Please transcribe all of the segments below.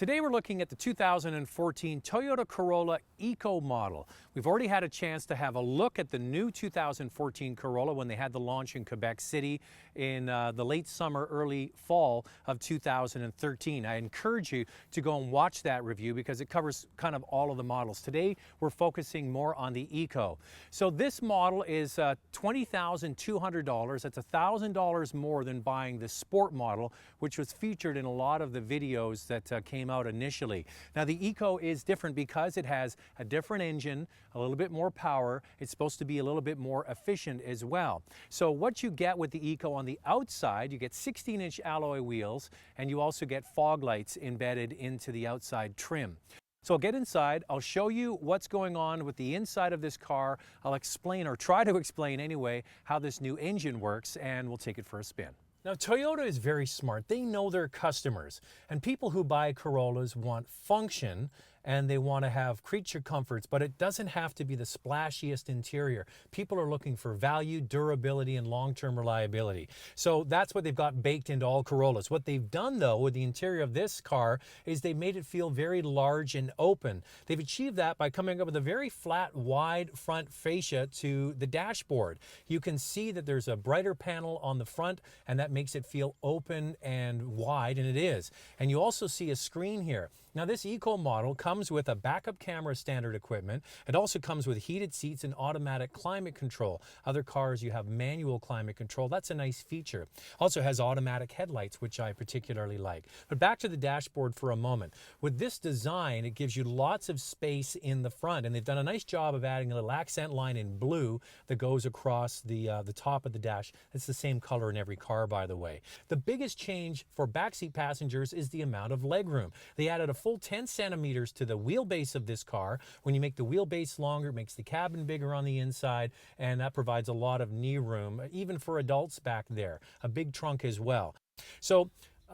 Today we're looking at the 2014 Toyota Corolla Eco model. We've already had a chance to have a look at the new 2014 Corolla when they had the launch in Quebec City in the late summer, early fall of 2013. I encourage you to go and watch that review because it covers kind of all of the models. Today we're focusing more on the Eco. So this model is $20,200. That's $1,000 more than buying the Sport model, which was featured in a lot of the videos that came out initially. Now the Eco is different because it has a different engine, a little bit more power. It's supposed to be a little bit more efficient as well. So what you get with the Eco on the outside, you get 16-inch alloy wheels, and you also get fog lights embedded into the outside trim. So I'll get inside, I'll show you what's going on with the inside of this car. I'll explain, or try to explain anyway, how this new engine works, and we'll take it for a spin. Now, Toyota is very smart. They know their customers, and people who buy Corollas want function and they want to have creature comforts, but it doesn't have to be the splashiest interior. People are looking for value, durability, and long-term reliability. So that's what they've got baked into all Corollas. What they've done, though, with the interior of this car is they made it feel very large and open. They've achieved that by coming up with a very flat, wide front fascia to the dashboard. You can see that there's a brighter panel on the front, and that makes it feel open and wide, and it is. And you also see a screen here. Now, this Eco model comes with a backup camera standard equipment. It also comes with heated seats and automatic climate control. Other cars, you have manual climate control. That's a nice feature. Also has automatic headlights, which I particularly like. But back to the dashboard for a moment. With this design, it gives you lots of space in the front, and they've done a nice job of adding a little accent line in blue that goes across the top of the dash. It's the same color in every car, by the way. The biggest change for backseat passengers is the amount of legroom. They added a full 10 centimeters to the wheelbase of this car. When you make the wheelbase longer, it makes the cabin bigger on the inside, and that provides a lot of knee room, even for adults back there. A big trunk as well. So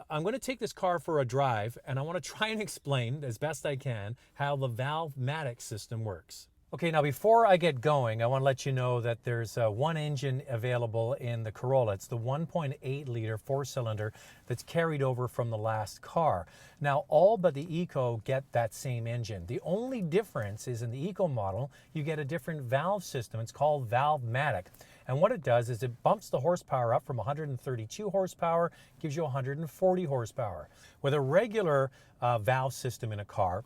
I'm going to take this car for a drive, and I want to try and explain as best I can how the Valve-matic system works. Okay, now before I get going, I want to let you know that there's one engine available in the Corolla. It's the 1.8 liter four-cylinder that's carried over from the last car. Now, all but the Eco get that same engine. The only difference is in the Eco model, you get a different valve system. It's called Valve-matic. And what it does is it bumps the horsepower up from 132 horsepower, gives you 140 horsepower. With a regular valve system in a car,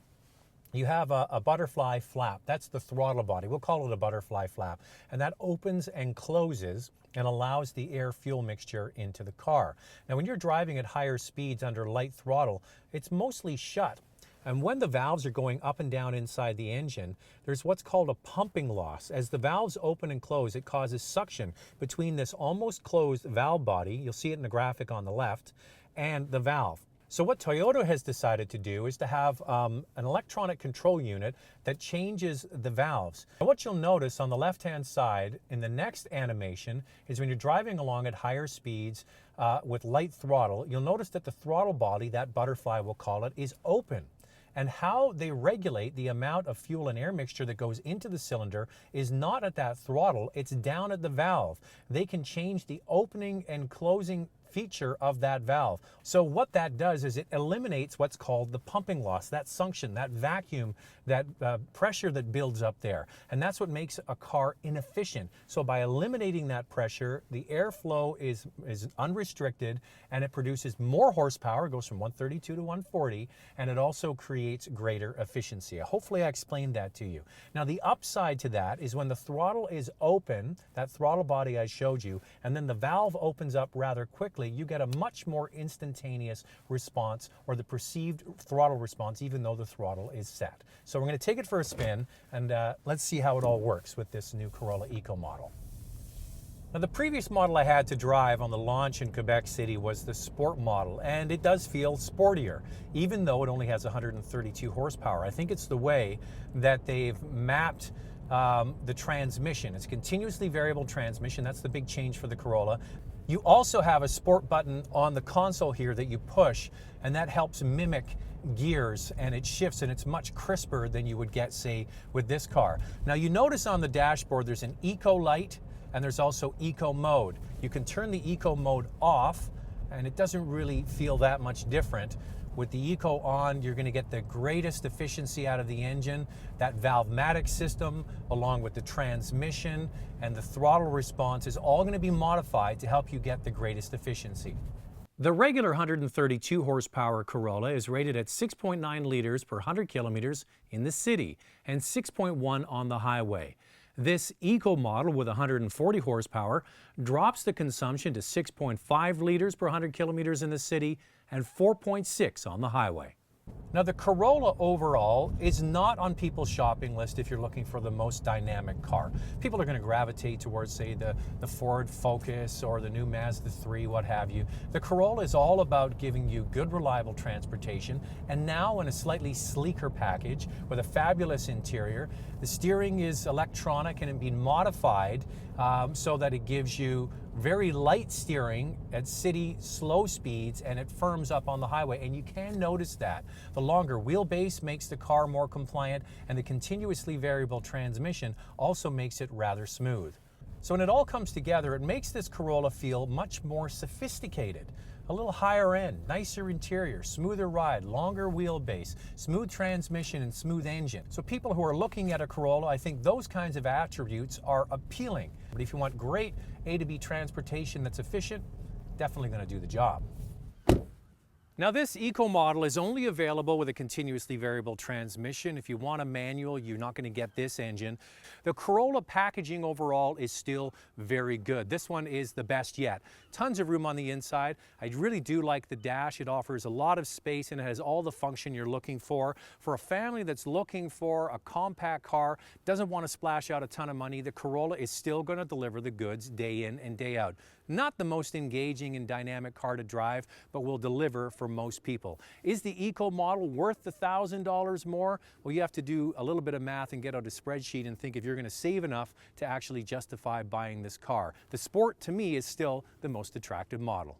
you have a butterfly flap. That's the throttle body. We'll call it a butterfly flap. And that opens and closes and allows the air-fuel mixture into the car. Now, when you're driving at higher speeds under light throttle, it's mostly shut. And when the valves are going up and down inside the engine, there's what's called a pumping loss. As the valves open and close, it causes suction between this almost closed valve body, you'll see it in the graphic on the left, and the valve. So what Toyota has decided to do is to have an electronic control unit that changes the valves. And what you'll notice on the left-hand side in the next animation is when you're driving along at higher speeds with light throttle, you'll notice that the throttle body, that butterfly we'll call it, is open. And how they regulate the amount of fuel and air mixture that goes into the cylinder is not at that throttle, it's down at the valve. They can change the opening and closing feature of that valve. So what that does is it eliminates what's called the pumping loss, that suction, that vacuum, that pressure that builds up there. And that's what makes a car inefficient. So by eliminating that pressure, the airflow is unrestricted, and it produces more horsepower. It goes from 132 to 140, and it also creates greater efficiency. Hopefully I explained that to you. Now the upside to that is when the throttle is open, that throttle body I showed you, and then the valve opens up rather quickly, you get a much more instantaneous response, or the perceived throttle response, even though the throttle is set. So we're going to take it for a spin, and let's see how it all works with this new Corolla Eco model. Now, the previous model I had to drive on the launch in Quebec City was the Sport model, and it does feel sportier, even though it only has 132 horsepower. I think it's the way that they've mapped the transmission. It's a continuously variable transmission. That's the big change for the Corolla. You also have a Sport button on the console here that you push, and that helps mimic gears, and it shifts, and it's much crisper than you would get, say, with this car. Now, you notice on the dashboard there's an Eco light, and there's also Eco mode. You can turn the Eco mode off, and it doesn't really feel that much different. With the Eco on, you're going to get the greatest efficiency out of the engine. That Valvematic system, along with the transmission and the throttle response, is all going to be modified to help you get the greatest efficiency. The regular 132 horsepower Corolla is rated at 6.9 liters per 100 kilometers in the city and 6.1 on the highway. This Eco model with 140 horsepower drops the consumption to 6.5 liters per 100 kilometers in the city and 4.6 on the highway. Now, the Corolla overall is not on people's shopping list if you're looking for the most dynamic car. People are going to gravitate towards, say, the Ford Focus or the new Mazda 3, what have you. The Corolla is all about giving you good, reliable transportation, and now in a slightly sleeker package with a fabulous interior. The steering is electronic and being modified so that it gives you very light steering at city slow speeds, and it firms up on the highway, and you can notice that. The longer wheelbase makes the car more compliant, and the continuously variable transmission also makes it rather smooth. So when it all comes together, it makes this Corolla feel much more sophisticated. A little higher end, nicer interior, smoother ride, longer wheelbase, smooth transmission, and smooth engine. So people who are looking at a Corolla, I think those kinds of attributes are appealing. But if you want great A to B transportation that's efficient, definitely going to do the job. Now, this Eco model is only available with a continuously variable transmission. If you want a manual, you're not going to get this engine. The Corolla packaging overall is still very good. This one is the best yet. Tons of room on the inside. I really do like the dash. It offers a lot of space and it has all the function you're looking for. For a family that's looking for a compact car, doesn't want to splash out a ton of money, the Corolla is still going to deliver the goods day in and day out. Not the most engaging and dynamic car to drive, but will deliver for most people. Is the Eco model worth the $1,000 more? Well, you have to do a little bit of math and get out a spreadsheet and think if you're going to save enough to actually justify buying this car. The Sport, to me, is still the most attractive model.